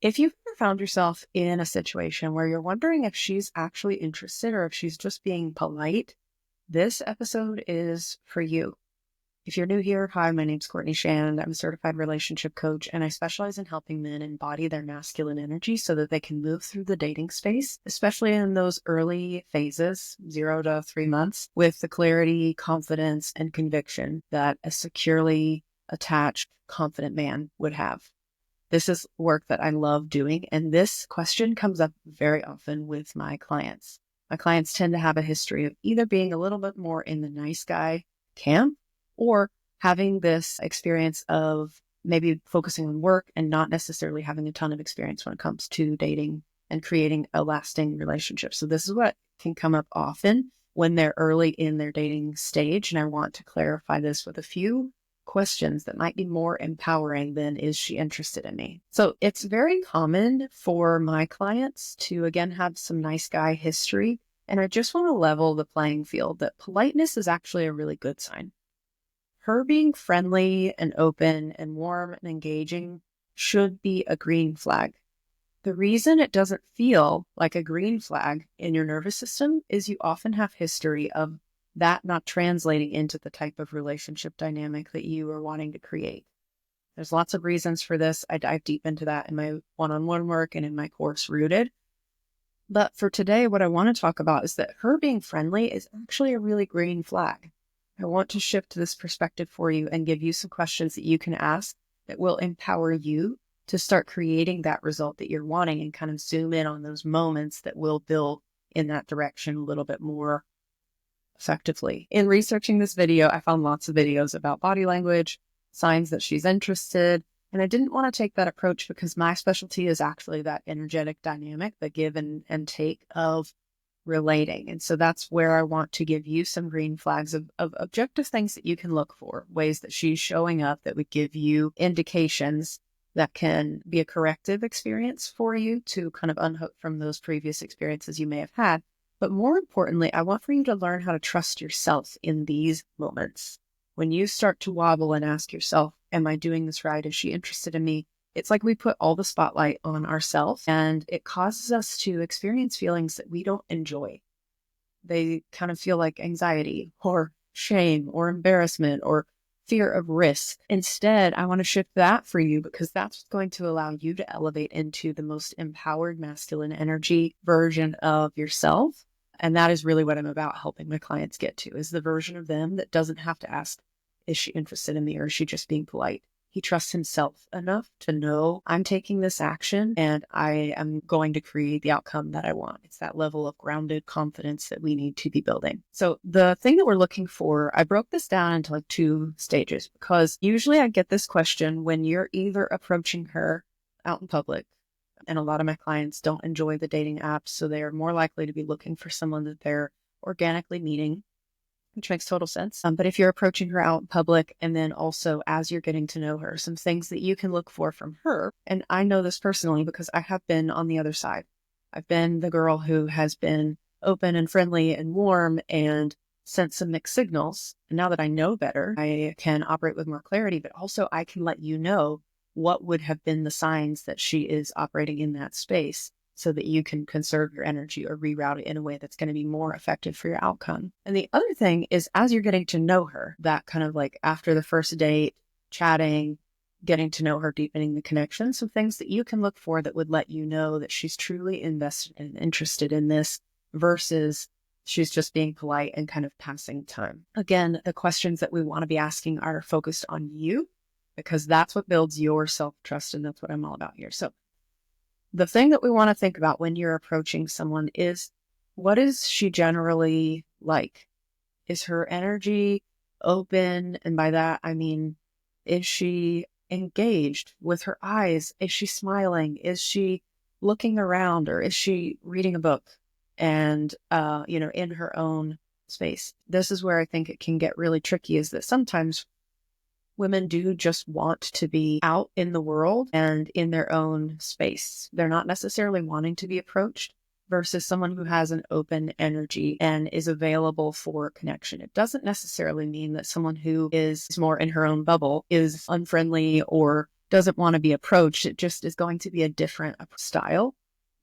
If you've ever found yourself in a situation where you're wondering if she's actually interested or if she's just being polite, this episode is for you. If you're new here, hi, my name's Courtney Shand. I'm a certified relationship coach, and I specialize in helping men embody their masculine energy so that they can move through the dating space, especially in those early phases, 0 to 3 months, with the clarity, confidence, and conviction that a securely attached, confident man would have. This is work that I love doing, and this question comes up very often with my clients. My clients tend to have a history of either being a little bit more in the nice guy camp or having this experience of maybe focusing on work and not necessarily having a ton of experience when it comes to dating and creating a lasting relationship. So this is what can come up often when they're early in their dating stage. And I want to clarify this with a few questions that might be more empowering than is she interested in me? So it's very common for my clients to, again, have some nice guy history. And I just want to level the playing field that politeness is actually a really good sign. Her being friendly and open and warm and engaging should be a green flag. The reason it doesn't feel like a green flag in your nervous system is you often have history of that not translating into the type of relationship dynamic that you are wanting to create. There's lots of reasons for this. I dive deep into that in my one-on-one work and in my course Rooted. But for today, what I want to talk about is that her being friendly is actually a really green flag. I want to shift this perspective for you and give you some questions that you can ask that will empower you to start creating that result that you're wanting and kind of zoom in on those moments that will build in that direction a little bit more effectively. In researching this video, I found lots of videos about body language, signs that she's interested, and I didn't want to take that approach because my specialty is actually that energetic dynamic, the give and take of relating. And so that's where I want to give you some green flags of objective things that you can look for, ways that she's showing up that would give you indications that can be a corrective experience for you to kind of unhook from those previous experiences you may have had. But more importantly, I want for you to learn how to trust yourself in these moments. When you start to wobble and ask yourself, am I doing this right? Is she interested in me? It's like we put all the spotlight on ourselves and it causes us to experience feelings that we don't enjoy. They kind of feel like anxiety or shame or embarrassment or fear of risk. Instead, I want to shift that for you because that's going to allow you to elevate into the most empowered masculine energy version of yourself. And that is really what I'm about helping my clients get to, is the version of them that doesn't have to ask, is she interested in me or is she just being polite? He trusts himself enough to know I'm taking this action and I am going to create the outcome that I want. It's that level of grounded confidence that we need to be building. So the thing that we're looking for, I broke this down into like 2 stages because usually I get this question when you're either approaching her out in public, and a lot of my clients don't enjoy the dating apps, so they are more likely to be looking for someone that they're organically meeting, which makes total sense. But if you're approaching her out in public and then also as you're getting to know her, some things that you can look for from her. And I know this personally because I have been on the other side. I've been the girl who has been open and friendly and warm and sent some mixed signals. And now that I know better, I can operate with more clarity, but also I can let you know what would have been the signs that she is operating in that space, so that you can conserve your energy or reroute it in a way that's going to be more effective for your outcome. And the other thing is, as you're getting to know her, that kind of like after the first date, chatting, getting to know her, deepening the connection, some things that you can look for that would let you know that she's truly invested and interested in this versus she's just being polite and kind of passing time. Again, the questions that we want to be asking are focused on you because that's what builds your self-trust, and that's what I'm all about here. So the thing that we want to think about when you're approaching someone is, what is she generally like? Is her energy open? And by that, I mean, is she engaged with her eyes? Is she smiling? Is she looking around, or is she reading a book and, in her own space? This is where I think it can get really tricky, is that sometimes women do just want to be out in the world and in their own space. They're not necessarily wanting to be approached, versus someone who has an open energy and is available for connection. It doesn't necessarily mean that someone who is more in her own bubble is unfriendly or doesn't want to be approached. It just is going to be a different style.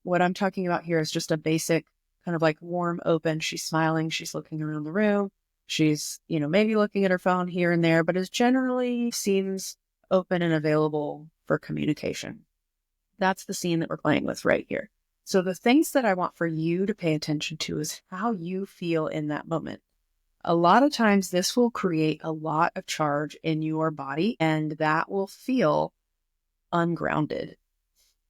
What I'm talking about here is just a basic kind of like warm, open. She's smiling. She's looking around the room. She's, maybe looking at her phone here and there, but is generally seems open and available for communication. That's the scene that we're playing with right here. So the things that I want for you to pay attention to is how you feel in that moment. A lot of times this will create a lot of charge in your body, and that will feel ungrounded.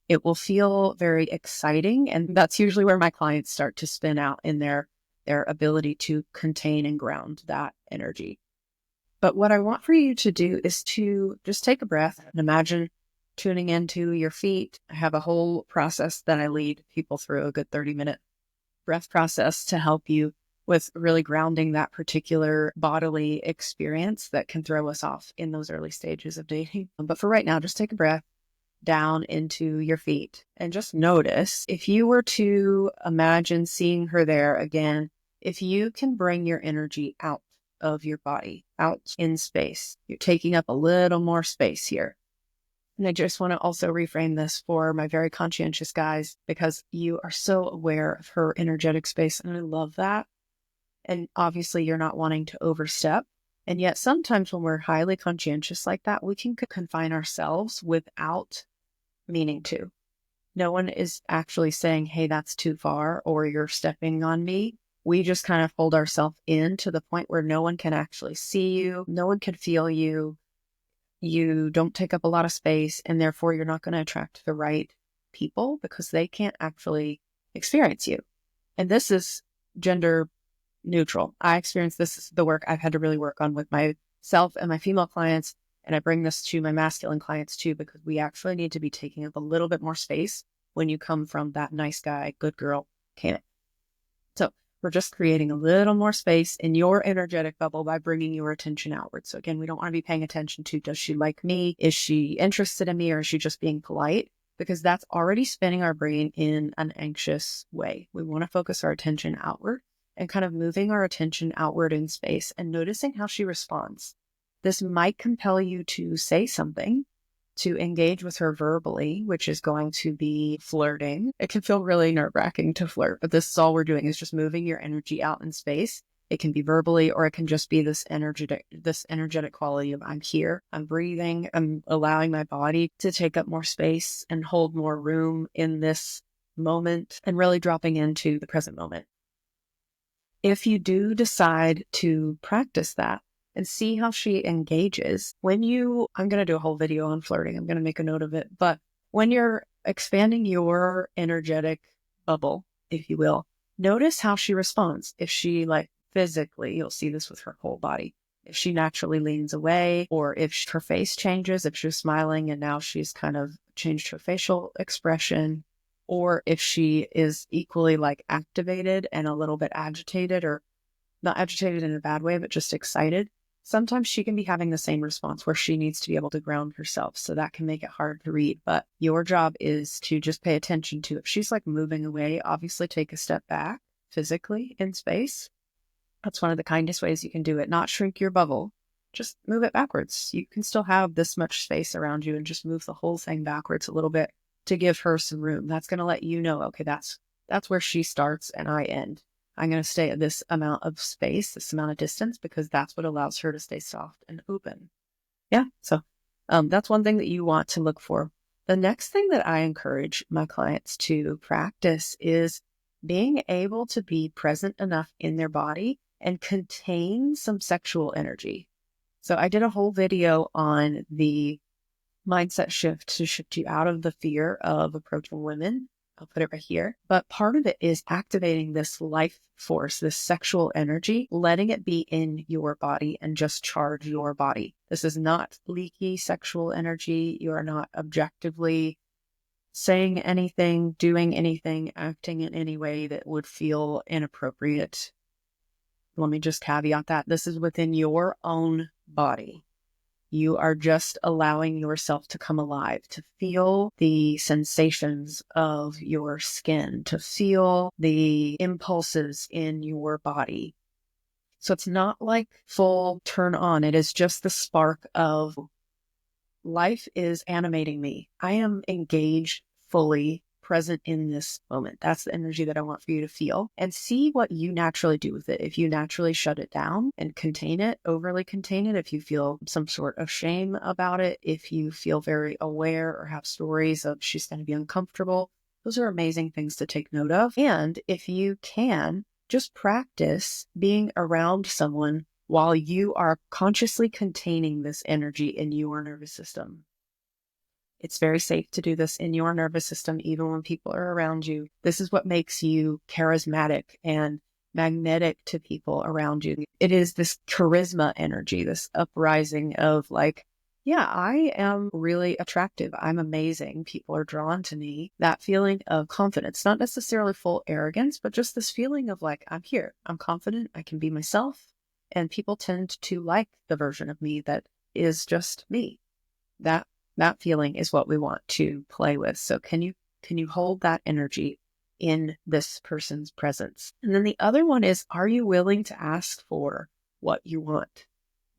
It will feel very exciting, and that's usually where my clients start to spin out in their ability to contain and ground that energy. But what I want for you to do is to just take a breath and imagine tuning into your feet. I have a whole process that I lead people through, a good 30-minute breath process to help you with really grounding that particular bodily experience that can throw us off in those early stages of dating. But for right now, just take a breath down into your feet and just notice, if you were to imagine seeing her there again, if you can bring your energy out of your body, out in space. You're taking up a little more space here. And I just want to also reframe this for my very conscientious guys, because you are so aware of her energetic space, and I love that. And obviously you're not wanting to overstep. And yet sometimes when we're highly conscientious like that, we can confine ourselves without meaning to. No one is actually saying, hey, that's too far, or you're stepping on me. We just kind of hold ourselves in to the point where no one can actually see you. No one can feel you. You don't take up a lot of space, and therefore you're not going to attract the right people because they can't actually experience you. And this is gender neutral. I experience this is the work I've had to really work on with myself and my female clients. And I bring this to my masculine clients too, because we actually need to be taking up a little bit more space when you come from that nice guy, good girl camp. So we're just creating a little more space in your energetic bubble by bringing your attention outward. So again, we don't want to be paying attention to, does she like me? Is she interested in me? Or is she just being polite? Because that's already spinning our brain in an anxious way. We want to focus our attention outward and kind of moving our attention outward in space and noticing how she responds. This might compel you to say something, to engage with her verbally, which is going to be flirting. It can feel really nerve-wracking to flirt, but this is all we're doing, is just moving your energy out in space. It can be verbally, or it can just be this energetic quality of, I'm here, I'm breathing, I'm allowing my body to take up more space and hold more room in this moment, and really dropping into the present moment. If you do decide to practice that and see how she engages, I'm going to do a whole video on flirting. I'm going to make a note of it. But when you're expanding your energetic bubble, if you will, notice how she responds. If she physically, you'll see this with her whole body. If she naturally leans away, or if her face changes, if she's smiling and now she's kind of changed her facial expression, or if she is equally activated and a little bit agitated, or not agitated in a bad way, but just excited. Sometimes she can be having the same response where she needs to be able to ground herself. So that can make it hard to read. But your job is to just pay attention to, if she's moving away, obviously take a step back physically in space. That's one of the kindest ways you can do it. Not shrink your bubble, just move it backwards. You can still have this much space around you, and just move the whole thing backwards a little bit to give her some room. That's going to let you know, okay, that's where she starts and I end. I'm going to stay at this amount of space, this amount of distance, because that's what allows her to stay soft and open. Yeah. So that's one thing that you want to look for. The next thing that I encourage my clients to practice is being able to be present enough in their body and contain some sexual energy. So I did a whole video on the mindset shift to shift you out of the fear of approaching women. I'll put it right here. But part of it is activating this life force, this sexual energy, letting it be in your body and just charge your body. This is not leaky sexual energy. You are not objectively saying anything, doing anything, acting in any way that would feel inappropriate. Let me just caveat that. This is within your own body. You are just allowing yourself to come alive, to feel the sensations of your skin, to feel the impulses in your body. So it's not like full turn on. It is just the spark of life is animating me. I am engaged, fully present in this moment. That's the energy that I want for you to feel, and see what you naturally do with it. If you naturally shut it down and contain it, overly contain it, if you feel some sort of shame about it, if you feel very aware or have stories of she's going to be uncomfortable, those are amazing things to take note of. And if you can, just practice being around someone while you are consciously containing this energy in your nervous system. It's very safe to do this in your nervous system, even when people are around you. This is what makes you charismatic and magnetic to people around you. It is this charisma energy, this uprising of like, yeah, I am really attractive. I'm amazing. People are drawn to me. That feeling of confidence, not necessarily full arrogance, but just this feeling of like, I'm here. I'm confident. I can be myself. And people tend to like the version of me that is just me. That feeling is what we want to play with. So can you hold that energy in this person's presence? And then the other one is, are you willing to ask for what you want?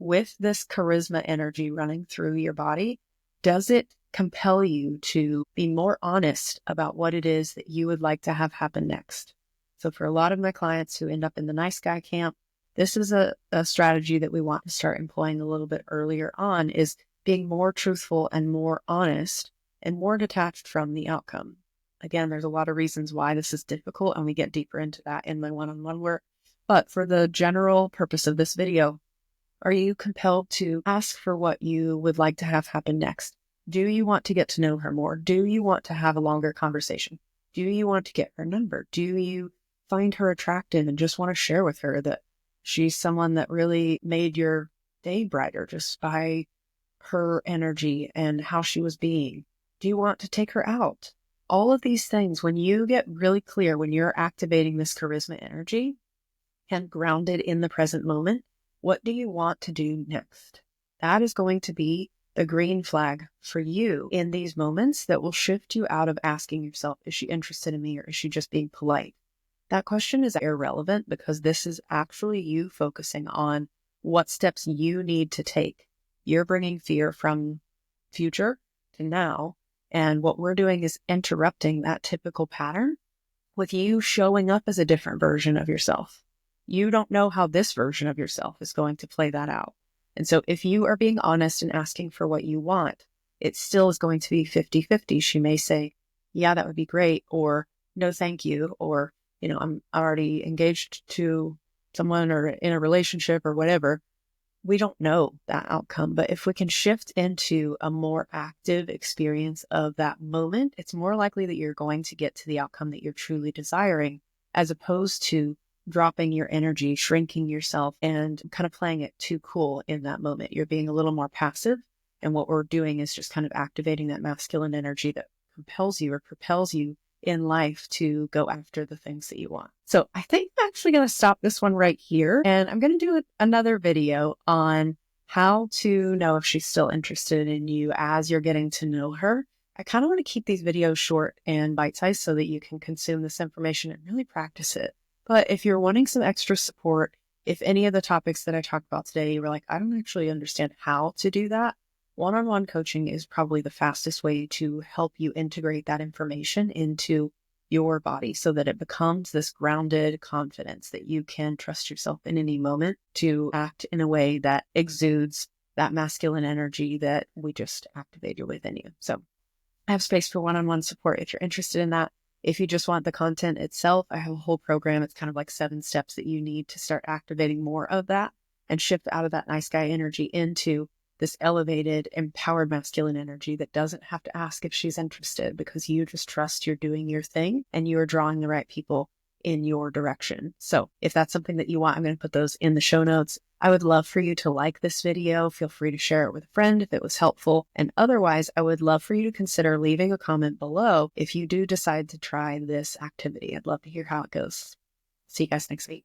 With this charisma energy running through your body, does it compel you to be more honest about what it is that you would like to have happen next? So for a lot of my clients who end up in the nice guy camp, this is a strategy that we want to start employing a little bit earlier on, is being more truthful and more honest and more detached from the outcome. Again, there's a lot of reasons why this is difficult, and we get deeper into that in my one-on-one work. But for the general purpose of this video, are you compelled to ask for what you would like to have happen next? Do you want to get to know her more? Do you want to have a longer conversation? Do you want to get her number? Do you find her attractive and just want to share with her that she's someone that really made your day brighter just by her energy and how she was being? Do you want to take her out? All of these things, when you get really clear, when you're activating this charisma energy and grounded in the present moment, what do you want to do next? That is going to be the green flag for you in these moments that will shift you out of asking yourself, is she interested in me or is she just being polite? That question is irrelevant, because this is actually you focusing on what steps you need to take. You're bringing fear from future to now. And what we're doing is interrupting that typical pattern with you showing up as a different version of yourself. You don't know how this version of yourself is going to play that out. And so if you are being honest and asking for what you want, it still is going to be 50-50. She may say, yeah, that would be great, or no, thank you, or, I'm already engaged to someone or in a relationship or whatever. We don't know that outcome, but if we can shift into a more active experience of that moment, it's more likely that you're going to get to the outcome that you're truly desiring, as opposed to dropping your energy, shrinking yourself, and kind of playing it too cool in that moment. You're being a little more passive. And what we're doing is just kind of activating that masculine energy that compels you or propels you in life to go after the things that you want. So I think I'm actually going to stop this one right here. And I'm going to do another video on how to know if she's still interested in you as you're getting to know her. I kind of want to keep these videos short and bite-sized so that you can consume this information and really practice it. But if you're wanting some extra support, if any of the topics that I talked about today, you were like, I don't actually understand how to do that, one-on-one coaching is probably the fastest way to help you integrate that information into your body so that it becomes this grounded confidence that you can trust yourself in any moment to act in a way that exudes that masculine energy that we just activated within you. So I have space for one-on-one support if you're interested in that. If you just want the content itself, I have a whole program. It's kind of like 7 steps that you need to start activating more of that and shift out of that nice guy energy into this elevated, empowered masculine energy that doesn't have to ask if she's interested, because you just trust you're doing your thing and you are drawing the right people in your direction. So if that's something that you want, I'm going to put those in the show notes. I would love for you to like this video. Feel free to share it with a friend if it was helpful. And otherwise, I would love for you to consider leaving a comment below if you do decide to try this activity. I'd love to hear how it goes. See you guys next week.